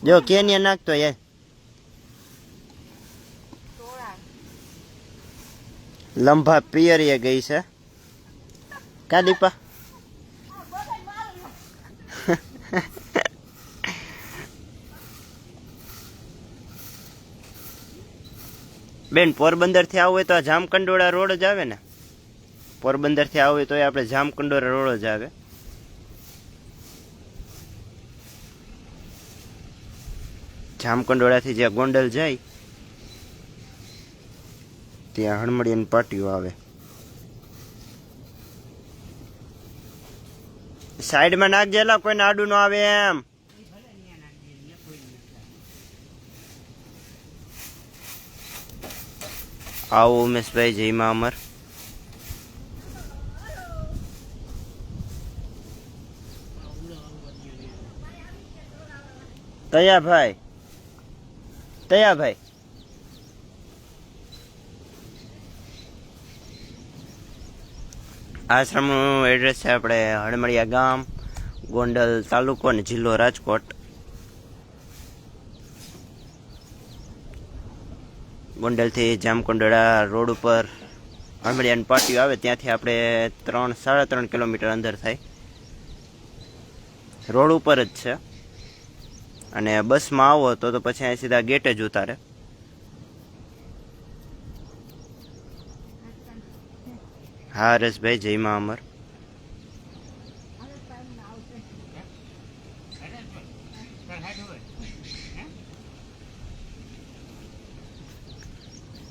જો કે નાખતો યાર. લંબા પિયરીએ ગઈ છે કા દીપા? બેન પોરબંદર થી આવું હોય તો આ જામકંડોળા રોડ જ આવે ને. પોરબંદર થી આવું હોય તો આપણે જામકંડોળા રોડ જ આવે. જામકંડોળા થી જ્યાં ગોંડલ જાય ત્યાં હળમળીની પાટીઓ આવે. સાઈડમાં નાખજે, કોઈને આડું ન આવે એમ. આવો ઉમેશભાઈ જય મા અમર. તયાભાઈ આશ્રમનું એડ્રેસ છે આપણે હળમળિયા ગામ, ગોંડલ તાલુકો અને જિલ્લો રાજકોટ. ગોંડલથી જામકંડોળા રોડ ઉપર હળમળિયાની પાટીઓ આવે ત્યાંથી આપણે 3-3.5 કિલોમીટર અંદર થાય. રોડ ઉપર જ છે. અને બસમાં આવો તો પછી અહીં સીધા ગેટે જ ઉતારે. હા હરેશભાઈ જય મા અમર.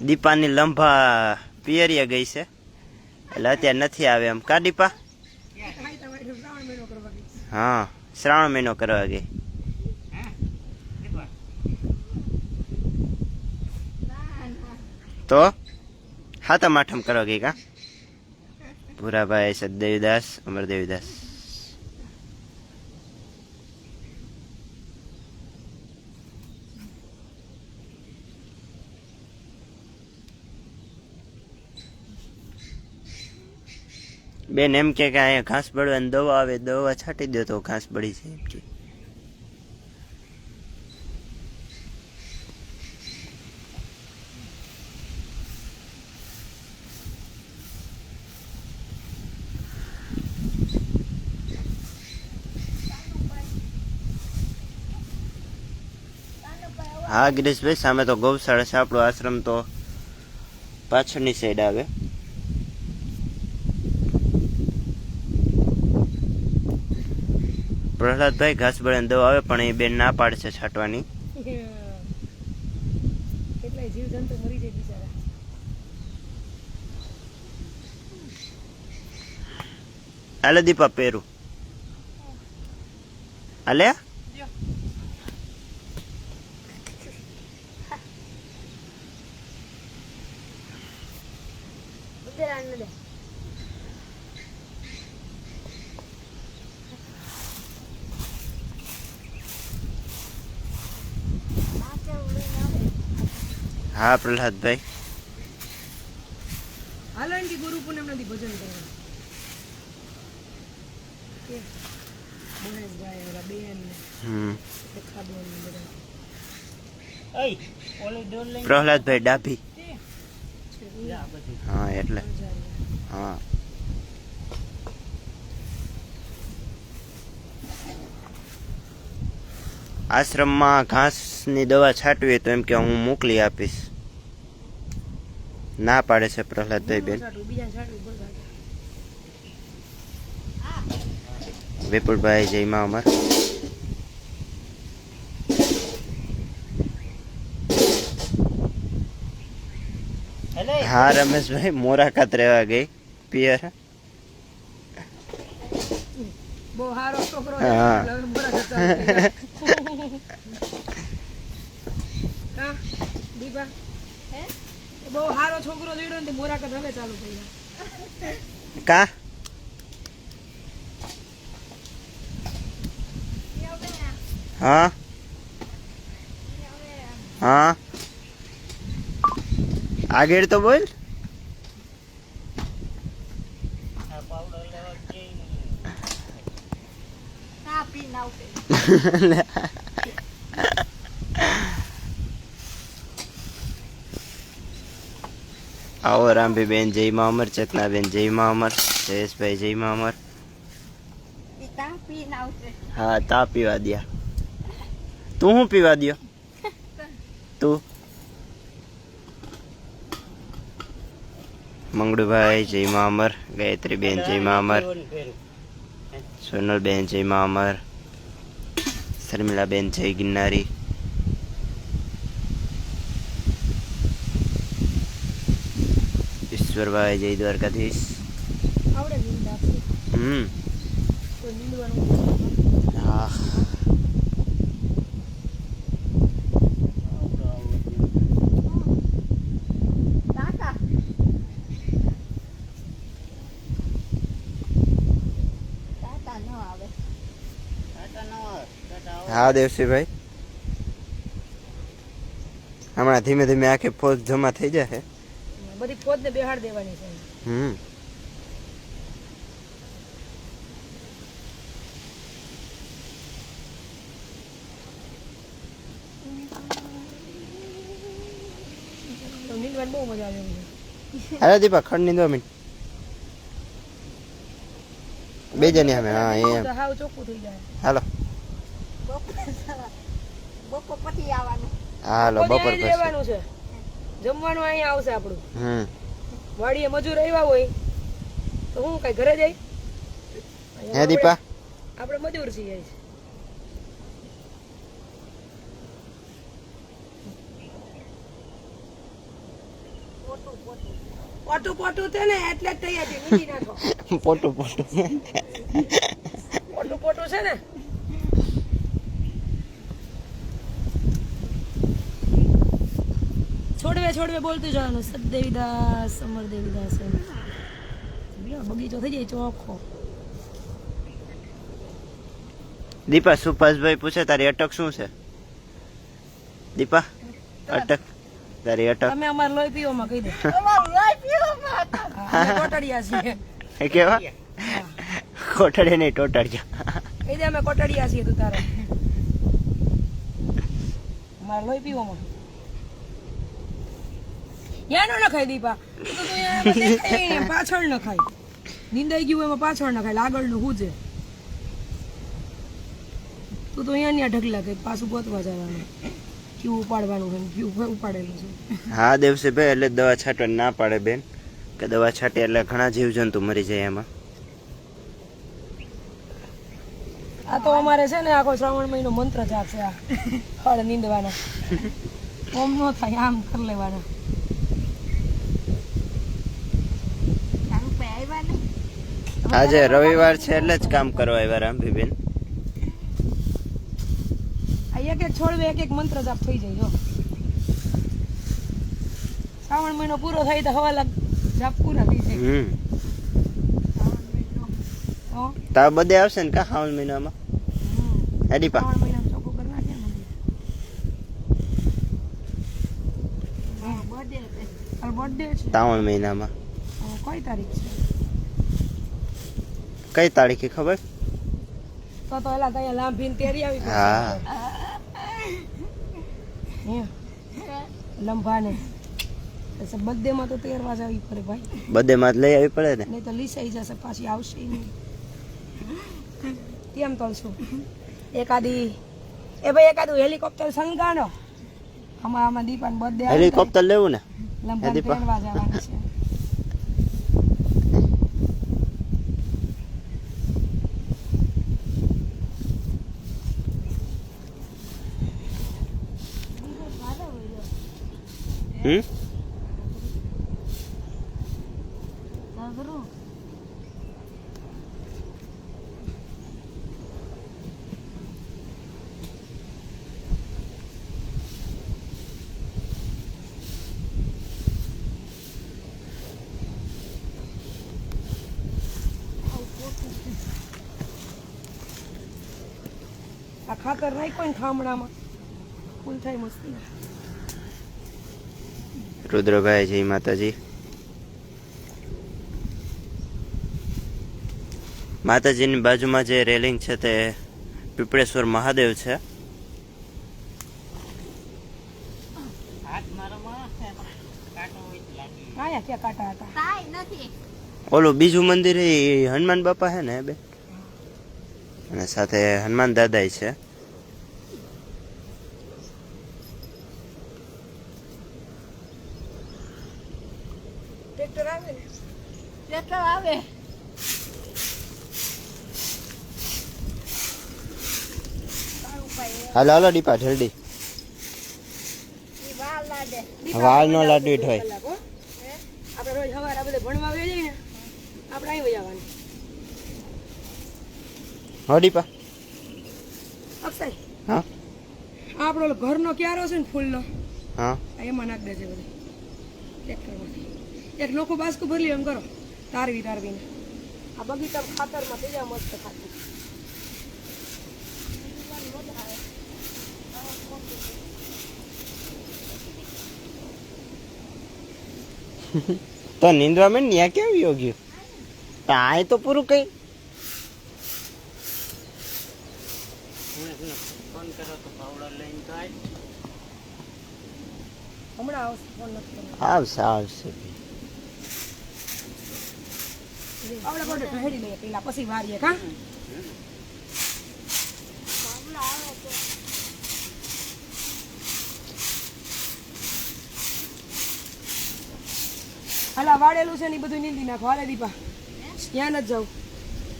દીપાની લંબા પિયરીએ ગઈ છે એટલે અત્યારે નથી આવે એમ કા દીપા? હા શ્રાવણ મહિનો કરવા ગઈ. તો હાથમ આઠમ કરવા ગઈ કા? ભૂરાભાઈ સદદેવીદાસ અમરદેવીદાસ. બેન એમ કે અહીંયા ઘાસ બળવાની દવા આવે, દવા છાંટી દો તો ઘાસ બળી જાય એમ કે. હા ગિરીશભાઈ, સામે તો ગૌશાળા છે. આપણો આશ્રમ તો પાછળની સાઈડ આવે. પ્રહલાદભાઈ ઘાસ બળવાની દવા આવે પણ એ બેન ના પાડે છે છાંટવાની. કેટલાય જીવજંતુ મરી જાય બિચારા. આલે દીપા પહેરું આલે ઉતરાણ દે હા પ્રહલાદભાઈ હાલો એમ કે ગુરુ પૂનમ નથી ભજન કરવા કે મહેશભાઈ ઓલા બેન હમ રેખાબેન ને બધા ઓય ઓલી ડોલ લઈને પ્રહલાદભાઈ ડાભી જા બધી હા એટલે હા આશ્રમમાં ઘાસની દવા છાંટવી હોય તો એમ કે હું મોકલી આપીશ ના પાડે છે પ્રહલાદભાઈ બેન છાટું બીજા છાટું બધા વિપુલભાઈ જયમાં અમર હેલે હા રમેશભાઈ મોરાકાત રહેવા ગઈ પિયર બહુ સારો છોકરો હા. છે એટલે બરા જતા હા દીપા હે બહુ સારો છોકરો જોડ્યો ને મોરાકત હવે ચાલુ થઈ ગયા કા હા હા આગળ તો બોલ આ પાવડર લેવા જઈ ના પી ના ઉતે આવો રામભીબેન જયમાં અમર ચેતનાબેન જયમાં અમર જયેશભાઈ જયમાં અમર પિતા પી ના ઉતે હા તા પીવા દ્યા તું શું પીવા દ્યો તું મંગળુભાઈ જયમાં અમર ગાયત્રીબેન જયમાં અમર સોનલબેન જયમાં અમર શર્મિલાબેન જય ગિરનારી ઈશ્વરભાઈ જય દ્વારકાધીશ આવડે નીંદ આપશે તો નીંદવાનું હા કાકા કાકા ન આવે હા દેવસીભાઈ હમણાં ધીમે ધીમે આખી ફોજ જમા થઈ જશે બધી ફોજ ને બેહાડ દેવાની છે હમ તો નીંદવાની બહુ મજા આવે એમ છે અરે દીપા ખંડ ની 2 મિનિટ બે જણી અમે હા એમ તો હાવ ચોખ્ખું થઈ જાય હાલો બપોર પછી આવવાનું હાલો બપોર બપોર અહીં જ પછી રહેવાનું છે જમવાનું અહીંયા આવશે આપણું હમ વાડીએ મજૂર આવ્યા હોય તો હું કઈ ઘરે જઈ હે દીપા આપણે મજૂર છીએ જ. પોટું પોટું છે ને એટલે જ તૈયારી મૂકી નાખો પોટું પોટું પોટું પોટું છે ને છોડવે છોડવે બોલતું જવાનું સદદેવીદાસ અમર દેવીદાસ એમ. લ્યો, બગીચો થઈ જાય ચોખ્ખો દીપા સુભાષભાઈ પૂછે તારી અટક શું છે દીપા અટક તારી અટક તમે અમારે લોહી પીવામાં કહી દે અમારું લઈ પીવો માં હા, અમે કોટડિયા છીએ એ કેવા કોઠડે નહીં ટોટડિયા કહી દે અમે કોટડિયા છીએ તું તારે અમારે લોહી પીવામાં યાનો ન ખાય દીપા તું તો અહીંયા દેખાય નહીં, પાછળ ન ખાય નિંદાઈ ગયું એમાં પાછળ ન ખાય આગળનું શું છે તું તો અહીંયા ન્યા ઢગલા કઈ પાછું ગોતવા જવાનું ક્યુ ઉપાડવાનું છે ને ક્યુ ઉપાડેલું છે હા દેવસીભાઈ એટલે દવા છાંટવાની ના પાડે બેન કે દવા છાંટે એટલે ઘણા જીવજંતુ મરી જાય એમાં આ તો અમારે છે ને આખો શ્રાવણ મહિનો મંત્ર જાપ છે આ ફળ નીંદવાના ઓમ નો થાય આમ કરી લેવાના તારું પે આવ્યા ને આજે રવિવાર છે એટલે જ કામ કરવા આવ્યા રામભીબેન. આ એક એક છોડવે એક એક મંત્ર જાપ થઈ જાય. જો શ્રાવણ મહિનો પૂરો થાય તો હવાલા જાપ પૂરા થઈ જાય. શ્રાવણ મહિનો હો તાર બધે આવશે ને કા શ્રાવણ મહિનામાં હેડીપા શ્રાવણ મહિનામાં ચોખ્ખું કરી નાખે ને બર્થડે છે. શ્રાવણ મહિનામાં કઈ તારીખ છે? કઈ તારીખે ખબર? તો એલા ત્યાં લાંભીને તેરી આવી પડશે. હા હે લંબાને બર્થડે માં તો તેરવા જ આવી પડે ભાઈ, બધે માં જ લઈ આવી પડે ને. નહીં તો લીસાઈ જશે પાછી આવશે નહીં. કેમ તો છું એકાદી ભાઈ એકાદું હેલિકોપ્ટર સંગાણો આમાં દીપાન બર્થડે હેલિકોપ્ટર લેવું ને લંબાને દીપા. તેરવા જવાની છે. આ ખાતર નાખ્યો ને ખામડામાં ફૂલ થાય મસ્તી. રુદ્રભાઈ જય માતાજી. માતાજીની બાજુમાં જે રેલિંગ છે તે પીપળેશ્વર મહાદેવ છે. આયા ક્યાં કાંટા હતા? ઓલું બીજું મંદિર એ હનુમાન બાપા છે ને બે, અને સાથે હનુમાન દાદા છે. ટ્રેક્ટર આવે ને ટ્રેક્ટર આવે. હાલો હાલો દીપા જલ્દી. વાળ નો લાડુ હોય. કલાક હો. આપણે રોજ સવારે આ બધે ભણવા આવી જઈએ ને આપણે અહીં વહી આવવાનું. હો દીપા. અક્ષય હા આપણો ઓલો ઘરનો ક્યારો છે ને ફૂલનો હા એમાં નાખ દેજે બધું ટ્રેક્ટરમાંથી. એક નોખું બાસ્કું ભરી લ્યો એમ કરો તારવીને આ બગીચા ખાતરમાં થઈ જાય મસ્ત ખાતું. તો નિંદ્રા મેં ત્યાં કેમ યોગ્ય તાય તો પૂરું કઈ. હમણાં આવશે ફોન નથી કરવાનો. આવશે આવશે. આપણે કોઈ ઢહેડી લઈએ પેલા પછી વારીએ કા. હાલા વાળેલું છે ને એ બધું નીંદી નાખો. હાલે દીપા ત્યાં નથી જવું.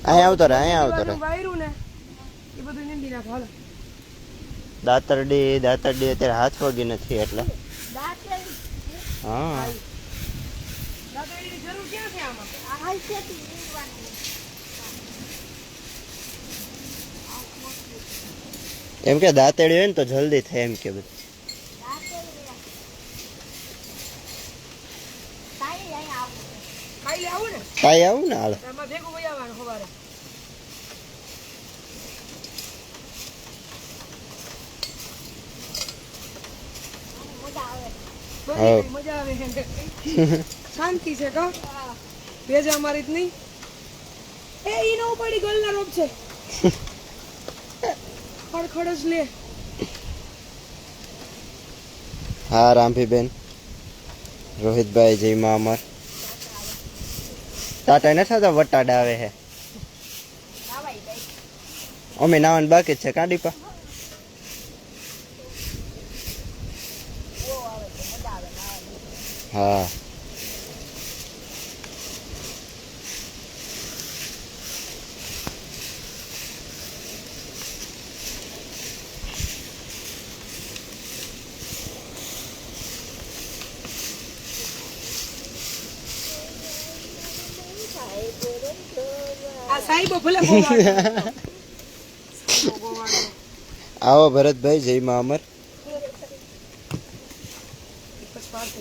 અહીંયા આવતો રહે અહીંયા આવતો રહે. વાયરું ને એ બધું નીંદી નાખો. હાલો દાતરડી અત્યારે હાથ વગી નથી એટલે હા દાદાની જરૂર ક્યાં છે આમાં? એમ કે દાંતેડી હોય ને તો જલ્દી થાય એમ કે બધું. ખાઈ લે આવું ને તાઈ આવું ને હાલ. એમાં ભેગું વહી આવવાનું સવારે. હા. મજા આવે છે. શાંતિ છે કા ભેજા મારી જ નહીં. એ ઈનો ઉપાડી ગોલના રોપ છે ખડખડ જ લે. હા રામભીબેન રોહિતભાઈ જય મા અમર. ટાટા નથી થતા વટાડા આવે છે. અમે નાવાનું બાકી જ છે કાંડીપા. હા સાહેબો ભલે ગોવાળો. સાહેબો ગોવાળો. આવો ભરતભાઈ જય મા અમર પછી પાડશે.